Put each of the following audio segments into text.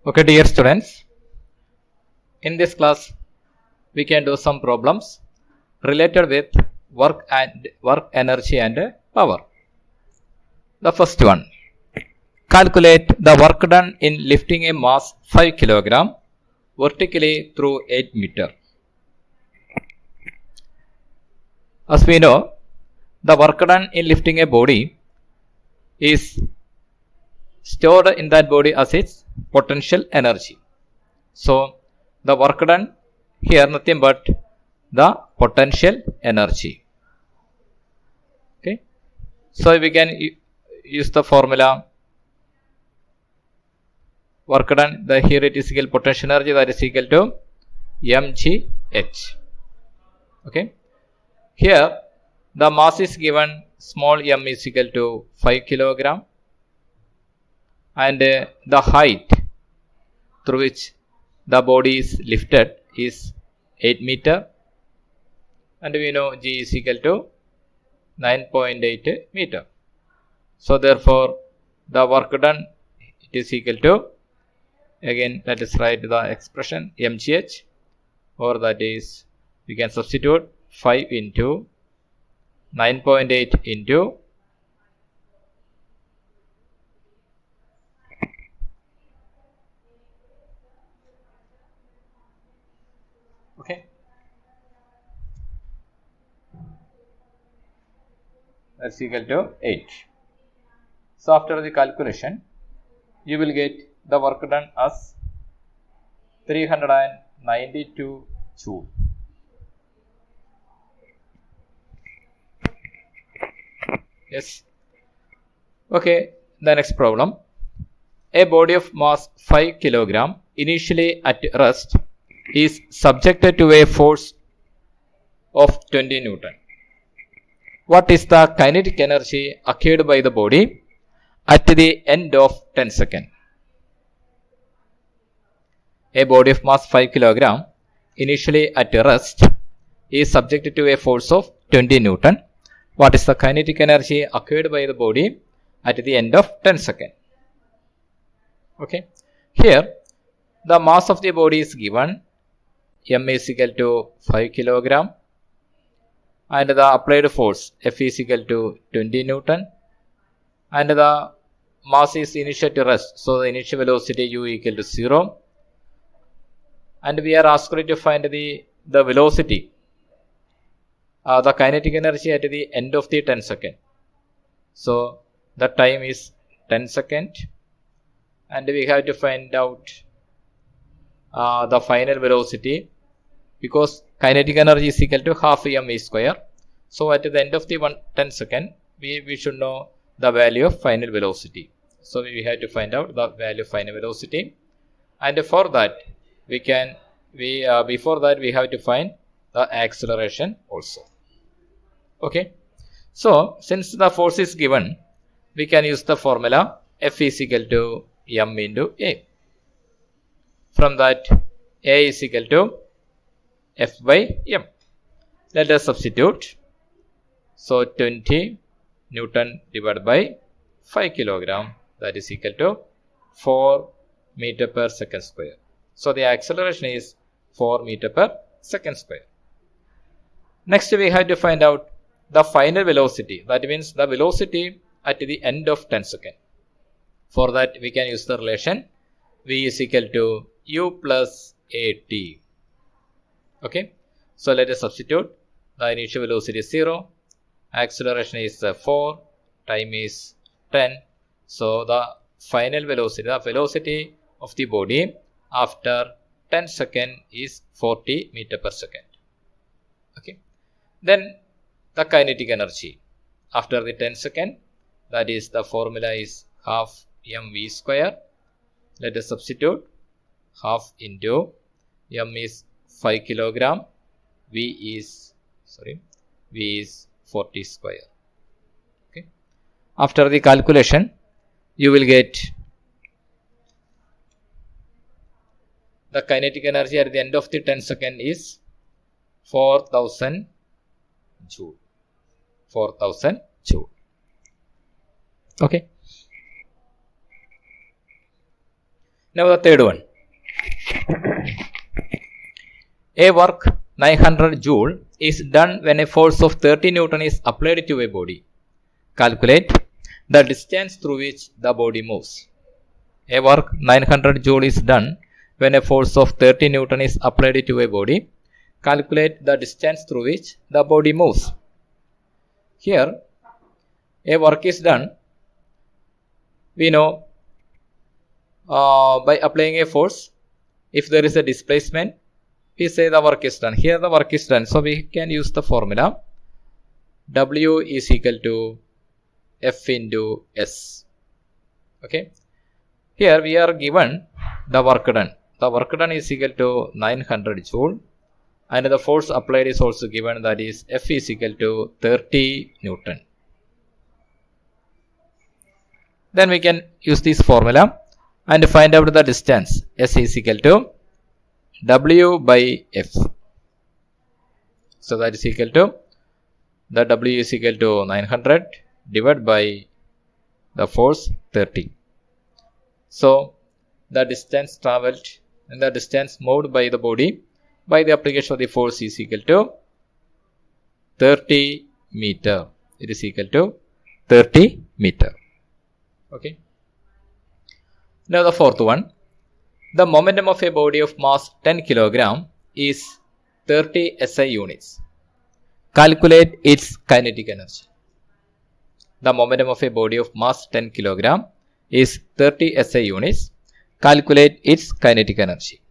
Okay, dear students, in this class we can do some problems related with work energy and power. The first one, calculate the work done in lifting a mass 5 kg vertically through 8 meter. As we know, the work done in lifting a body is stored in that body as its potential energy. So the work done here nothing but the potential energy. Okay, so we can use the formula work done, the here it is equal potential energy, that is equal to mgh. Okay, here the mass is given, small m is equal to 5 kg, and the height through which the body is lifted is 8 meter, and we know g is equal to 9.8 meter. So therefore the work done, it is equal to, again let us write the expression mgh, or that is we can substitute 5 into 9.8 into okay, that's equal to 8. So after the calculation you will get the work done as 392 joule. Yes. Okay, the next problem. A body of mass 5 kg initially at rest is subjected to a force of 20 Newton. What is the kinetic energy acquired by the body at the end of 10 seconds? A body of mass 5 kg initially at rest is subjected to a force of 20 Newton. What is the kinetic energy acquired by the body at the end of 10 seconds? Okay, here the mass of the body is given, m is equal to 5 kg, and the applied force F is equal to 20 Newton, and the mass is initial to rest, so the initial velocity u equal to 0, and we are asked to find the velocity, the kinetic energy at the end of the 10 second. So the time is 10 second, and we have to find out the final velocity, because kinetic energy is equal to half m v square. So at the end of the 10 second we should know the value of final velocity. So we have to find out the value of final velocity, and for that before that we have to find the acceleration also. Okay, so since the force is given, we can use the formula F is equal to m into a. From that a is equal to F by m. Let us substitute. So 20 Newton divided by 5 kilogram, that is equal to 4 meter per second square. So the acceleration is 4 meter per second square. Next we have to find out the final velocity, that means the velocity at the end of 10 seconds. For that we can use the relation v is equal to u plus at. Okay, so let us substitute. The initial velocity is 0, acceleration is 4, time is 10. So the final velocity, the velocity of the body after 10 seconds is 40 meter per second. Okay, then the kinetic energy after the 10 second, that is the formula is half mv square. Let us substitute. Half into m is 5 kilogram, v is 40 square. Okay, after the calculation you will get the kinetic energy at the end of the 10 second is 4000 joule. 4000 joule. Okay, Now the third one. A work 900 joule is done when a force of 30 Newton is applied to a body. Calculate the distance through which the body moves. A work 900 joule is done when a force of 30 Newton is applied to a body. Calculate the distance through which the body moves. Here, a work is done, we know by applying a force. If there is a displacement, we say the work is done. Here the work is done, so we can use the formula W is equal to F into S. Okay. Here we are given the work done. The work done is equal to 900 joule, and the force applied is also given, that is F is equal to 30 Newton. Then we can use this formula and find out the distance. S is equal to W by F. So that is equal to, the W is equal to 900 divided by the force 30. So the distance travelled and the distance moved by the body by the application of the force is equal to 30 meter. It is equal to 30 meter. Okay. Now the fourth one. The momentum of a body of mass 10 kg is 30 SI units. Calculate its kinetic energy. The momentum of a body of mass 10 kg is 30 SI units. Calculate its kinetic energy.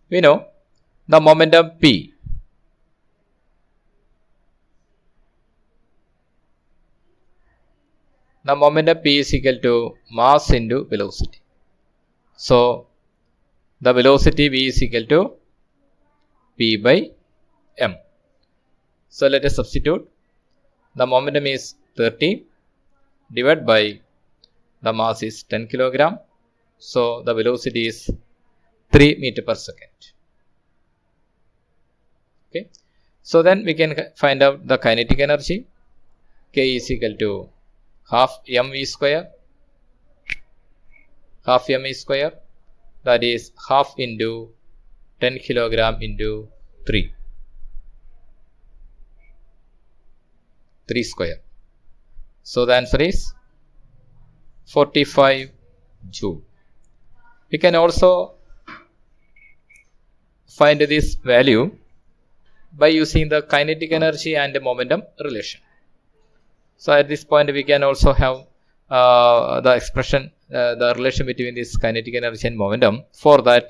We know the momentum P. The momentum P is equal to mass into velocity. So the velocity V is equal to P by M. So let us substitute. The momentum is 30 divided by the mass is 10 kg. So the velocity is 3 meter per second. Okay. So then we can find out the kinetic energy. K is equal to half mv square, half mv square, that is half into 10 kg into 3 square. So the answer is 45 joule. We can also find this value by using the kinetic energy and the momentum relation. So at this point we can also have the expression, the relation between this kinetic energy and momentum. For that,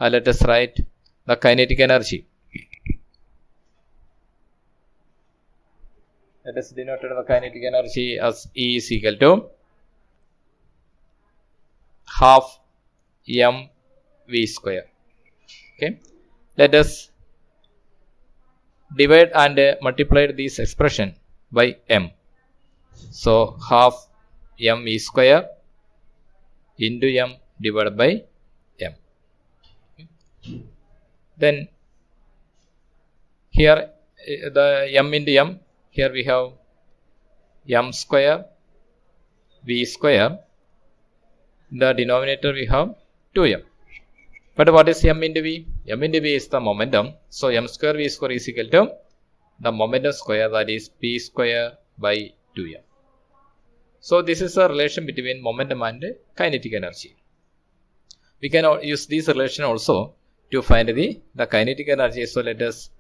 let us write the kinetic energy. Let us denote the kinetic energy as E is equal to half mv square. Okay. Let us divide and multiply this expression by m. So half mv square into m divided by m. Okay. Then here the m into m, here we have m square v square. In the denominator we have 2m. But what is m into v? M into v is the momentum. So m square v square is equal to the momentum square, that is p square by 2m. So this is a relation between momentum and kinetic energy. We can use this relation also to find the kinetic energy. So let us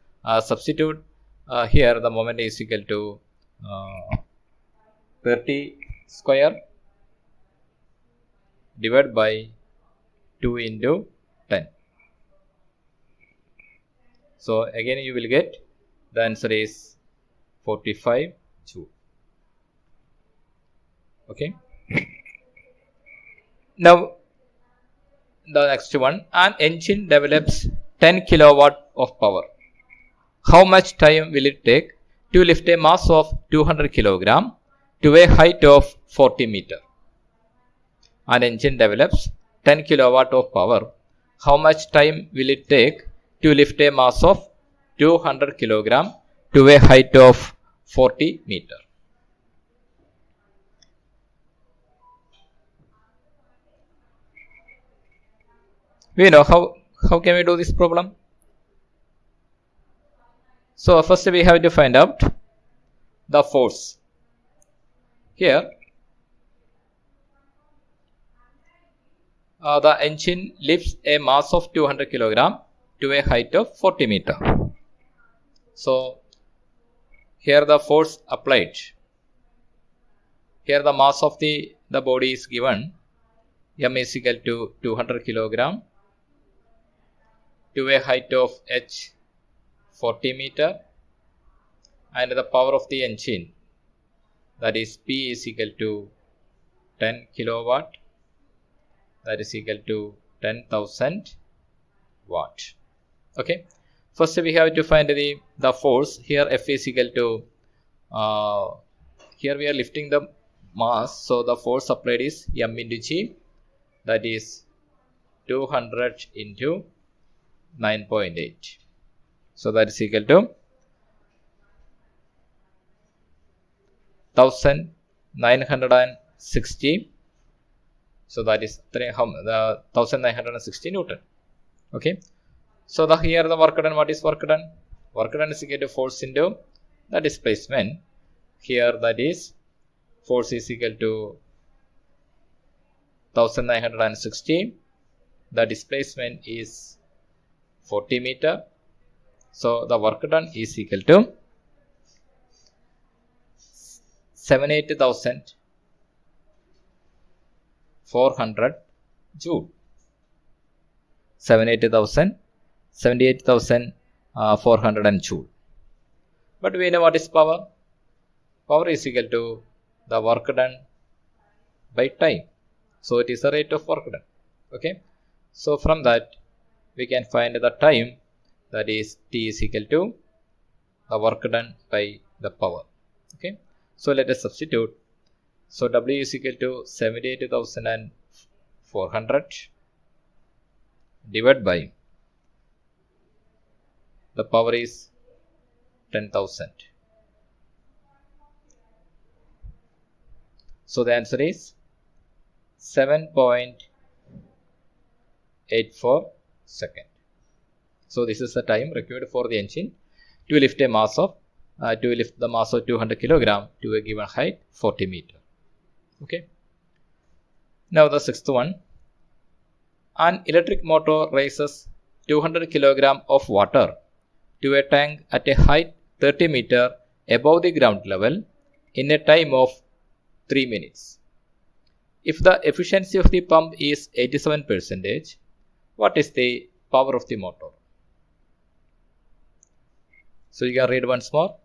substitute here the moment is equal to 30 square divided by 2 into 10. So again you will get the answer is 45 joule. Okay. Now the next one, an engine develops 10 kilowatt of power. How much time will it take to lift a mass of 200 kilogram to a height of 40 meter? An engine develops 10 kilowatt of power. How much time will it take to lift a mass of 200 kilogram to a height of 40 meter? We know how can we do this problem? So first we have to find out the force. Here the engine lifts a mass of 200 kg to a height of 40 meter. So here the force applied. Here the mass of the body is given. M is equal to 200 kg to a height of h 40 meter, and the power of the engine, that is P is equal to 10 kilowatt, that is equal to 10,000 watt. Okay, first we have to find the force. Here F is equal to here we are lifting the mass, so the force applied is M into G, that is 200 into 9.8, so that is equal to 1960, so that is 1960 Newton. Okay, so here the work done, what is work done? Work done is equal to force into the displacement. Here that is force is equal to 1960, the displacement is 40 meter, so the work done is equal to 78,400 joule. 78,400 joule. But we know what is power. Power is equal to the work done by time. So it is the rate of work done. Okay. So from that we can find the time, that is T is equal to the work done by the power. Okay. So let us substitute. So W is equal to 78,400 divided by the power is 10,000. So the answer is 7.84 seconds. So this is the time required for the engine to lift a mass of 200 kilogram to a given height 40 meter. Okay. Now the sixth one. An electric motor raises 200 kilogram of water to a tank at a height 30 meter above the ground level in a time of 3 minutes. If the efficiency of the pump is 87%, what is the power of the motor? So you can read once more.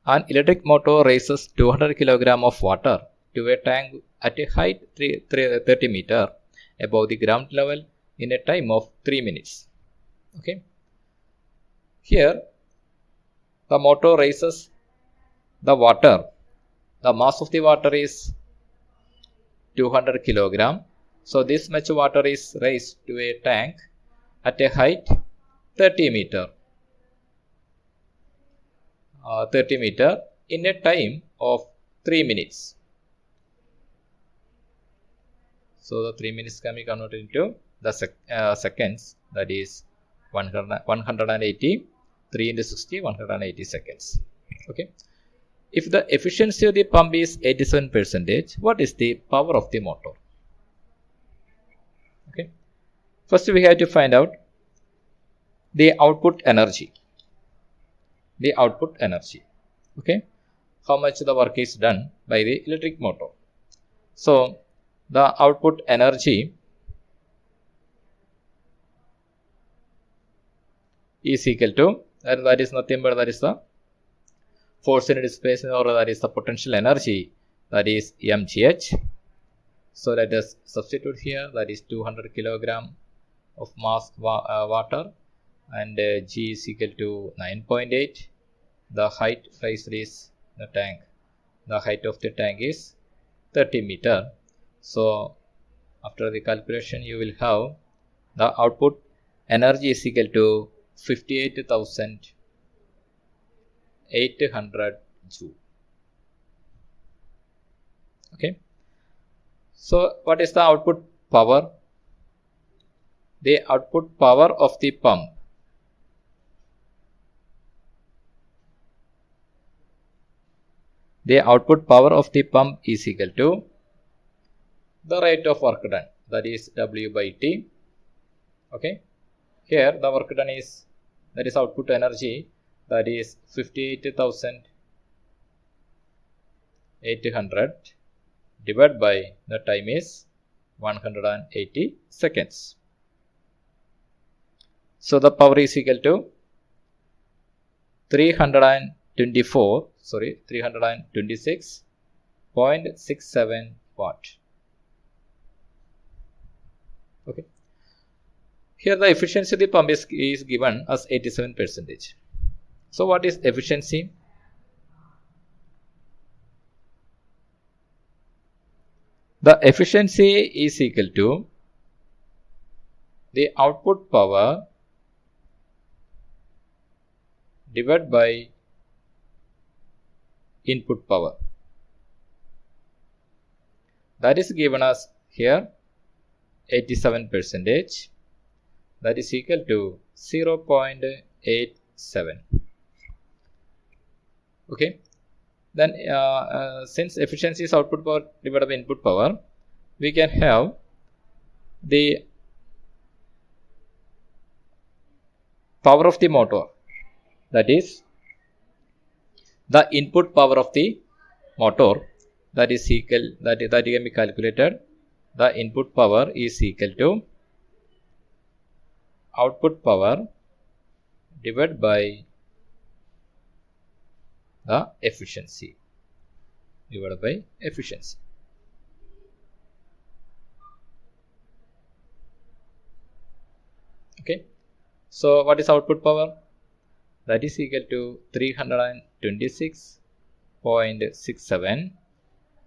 An electric motor raises 200 kg of water to a tank at a height 30 meter above the ground level in a time of 3 minutes. Okay. Here the motor raises the water. The mass of the water is 200 kg. So this much water is raised to a tank at a height 30 meter. 30 meter in a time of 3 minutes. So the 3 minutes can be converted into the seconds, that is 180, 3 into 60, 180 seconds. Okay. If the efficiency of the pump is 87%, what is the power of the motor? Okay. First we have to find out the output energy. The output energy. Okay. How much the work is done by the electric motor. So the output energy is equal to, that is nothing but that is the force in displacement, or that is the potential energy, that is mgh. So let us substitute here, that is 200 kg of mass water, and G is equal to 9.8. The height raised is the tank. The height of the tank is 30 meter. So after the calculation you will have the output energy is equal to 58,800 joule. Okay. So what is the output power? the output power of the pump is equal to the rate of work done, that is W by T. Okay, here the work done is, that is output energy, that is 58,800 divided by the time is 180 seconds. So the power is equal to 326.67 watt. Okay. Here the efficiency of the pump is given as 87%. So what is efficiency? The efficiency is equal to the output power divided by input power. That is given as here 87%. That is equal to 0.87. Okay. Then since efficiency is output power divided by input power, we can have the power of the motor, that is the input power of the motor, that is equal, that can be calculated. The input power is equal to output power divided by the efficiency divided by efficiency. Okay, so what is output power? That is equal to 326.67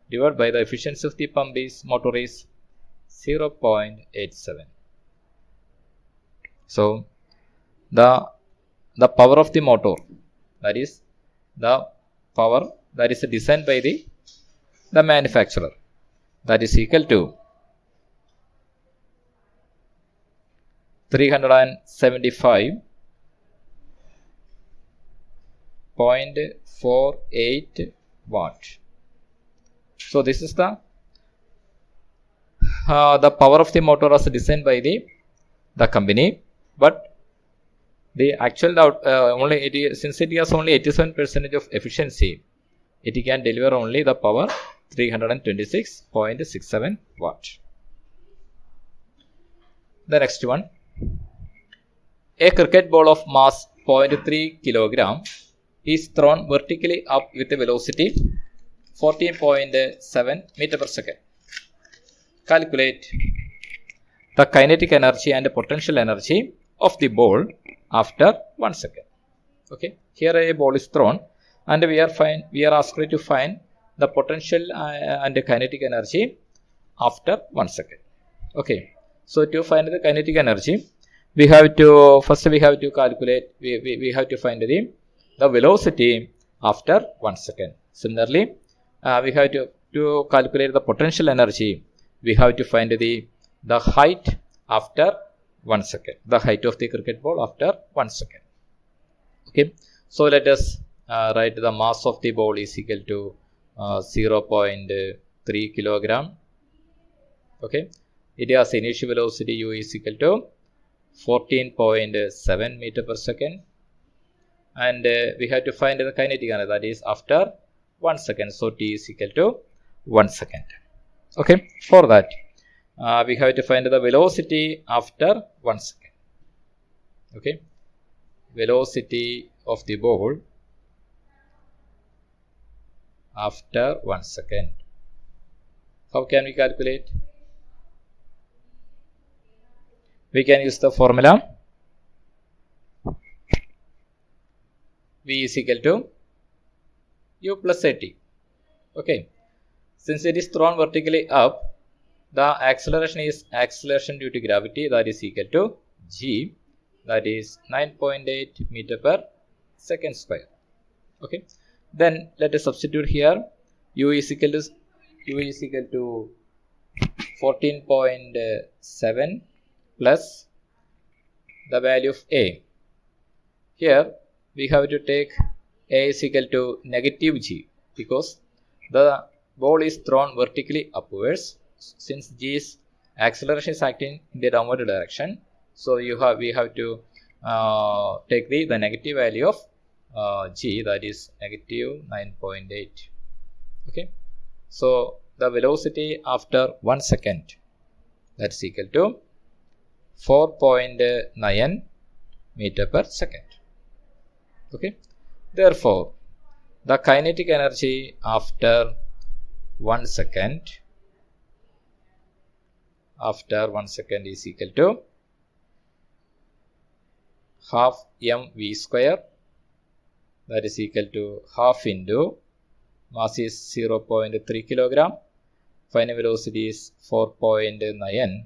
divided by the efficiency of the pump is motor is 0.87. So the power of the motor, that is the power that is designed by the manufacturer, that is equal to 375.48 watt. So this is the power of the motor as designed by the company, but the actual since it has only 87% of efficiency, it can deliver only the power 326.67 watt. The next one, a cricket ball of mass 0.3 kilogram is thrown vertically up with a velocity 14.7 meter per second. Calculate the kinetic energy and potential energy of the ball after 1 second. Okay, here a ball is thrown and we are asked to find the potential and the kinetic energy after 1 second. Okay, so to find the kinetic energy, we have to calculate, we have to find the velocity after 1 second. Similarly, we have to calculate the potential energy. We have to find the height after 1 second, the height of the cricket ball after 1 second. Okay, so let us write the mass of the ball is equal to 0.3 kilogram. Okay, it has initial velocity u is equal to 14.7 meter per second, and we have to find the kinetic energy, that is after 1 second. So t is equal to 1 second. Okay, for that we have to find the velocity after 1 second. Okay, velocity of the ball after 1 second. How can we calculate? We can use the formula V is equal to U plus AT. Okay, since it is thrown vertically up, the acceleration is acceleration due to gravity, that is equal to G, that is 9.8 meter per second square. Okay, then let us substitute here. U is equal to 14.7 plus the value of A. Here we have to take A is equal to negative G because the ball is thrown vertically upwards. Since G's acceleration is acting in the downward direction, so we have to take the negative value of G, that is negative 9.8. Okay, so the velocity after 1 second, that's equal to 4.9 meter per second. Okay, therefore the kinetic energy after 1 second is equal to half mv square, that is equal to half into mass is 0.3 kilogram, final velocity is 4.9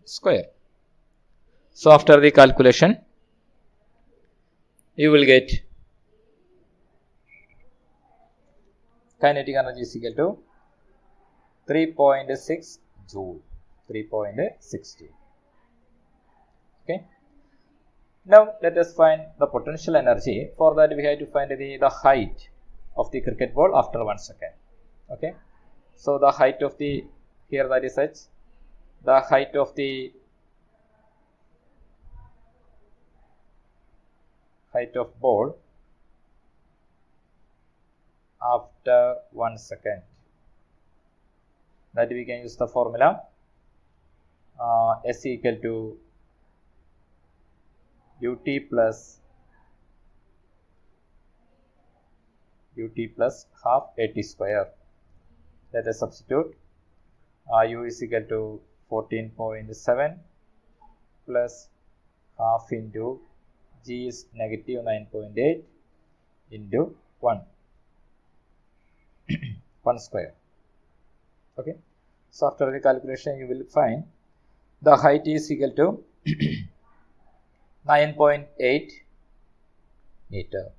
square. So after the calculation you will get kinetic energy is equal to 3.6 joule. 3.6 joule. Okay. Now let us find the potential energy. For that we have to find the height of the cricket ball after 1 second. Okay. So the height of the, here that is such, the height of the ball after 1 second, that we can use the formula S equal to ut plus half at square. Let us substitute u is equal to 14.7 plus half into G is negative 9.8 into 1 square. Okay, so after the calculation you will find the height is equal to 9.8 meter.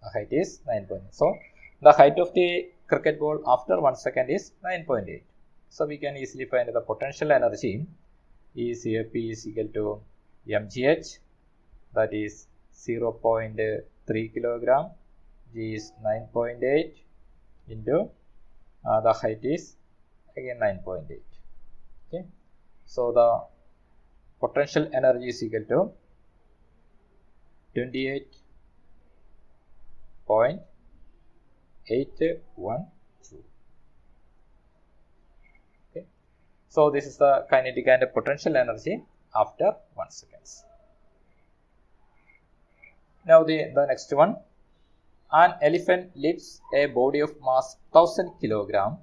The height is 9.8. So the height of the cricket ball after 1 second is 9.8. So we can easily find the potential energy is here, P is equal to mgh, that is 0.3 kilogram, G is 9.8 into the height is again 9.8. Okay, so the potential energy is equal to 28.81 joule. Okay, so this is the kinetic and potential energy after 1 second. Now the next one, an elephant lifts a body of mass 1000 kg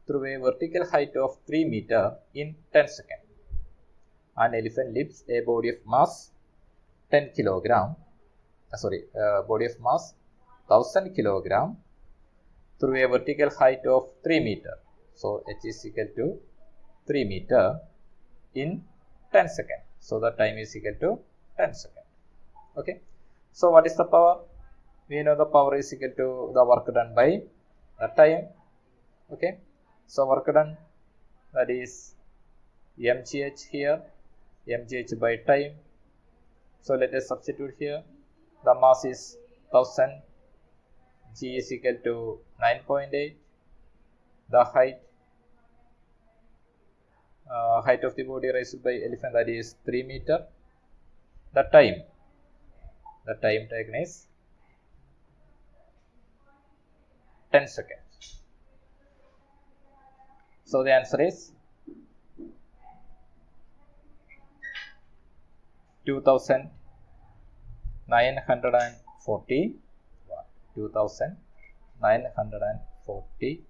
through a vertical height of 3 meter in 10 seconds. An elephant lifts a body of mass 10 kg, body of mass 1000 kg through a vertical height of 3 meter. So h is equal to 3 meter in 10 seconds. So the time is equal to 10 seconds. Okay. So what is the power? We know the power is equal to the work done by the time. Okay. So work done, that is mgh here, mgh by time. So let us substitute here. The mass is 1000, G is equal to 9.8. The height of the body raised by elephant, that is 3 meter. The time taken is 10 seconds. So the answer is 2940 watt. 2940